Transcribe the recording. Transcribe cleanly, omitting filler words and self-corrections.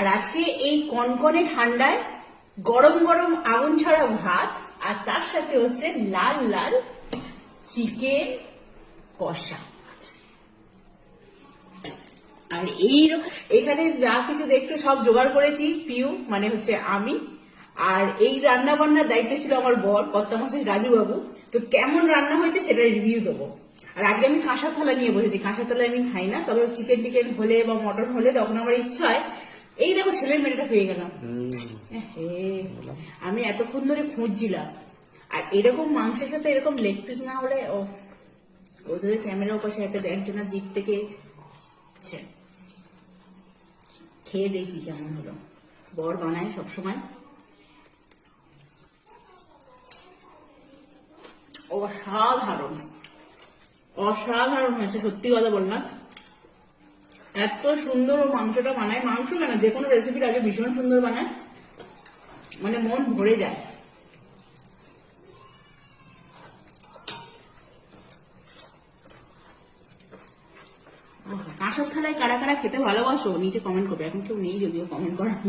আর আজকে এই কনকনে ঠান্ডায় গরম গরম আগুন ছাড়া ভাত, আর তার সাথে হচ্ছে লাল লাল চিকেন কষা। আর এখানে যা কিছু দেখছো সব জোগাড় করেছি পিউ, মানে হচ্ছে আমি। আর এই রান্না বান্নার দায়িত্ব ছিল আমার বর কর্তামশাই রাজু বাবু। তো কেমন রান্না হয়েছে সেটা রিভিউ দেবো। আর আজকে আমি কাঁসা থালা নিয়ে বসেছি। কাঁসা থালা আমি খাই না, তবে চিকেন টিকেন হলে বা মটন হলে তখন আমার ইচ্ছা হয়। এই দেখো ছেলের মেয়েটা পেয়ে গেলাম। আমি এতক্ষণ ধরে খুঁজছিলাম। আর এরকম মাংসের সাথে এরকম লেগ পিস না হলে ওদের ক্যামেরার পাশে একজনের জিপ থেকে খেয়ে দেখি কেমন হলো। বর বানায় সবসময়। অসাধারণ অসাধারণ হয়েছে, সত্যি কথা বললাম। এত সুন্দর ও মাংসটা বানায়, মাংস কেন যে কোনো রেসিপির আগে ভীষণ সুন্দর বানায়, মানে মন ভরে যায়। কাঁসার থালায় কারা কারা খেতে ভালোবাসো নিচে কমেন্ট করবে। এখন কেউ নেই যদিও কমেন্ট করার।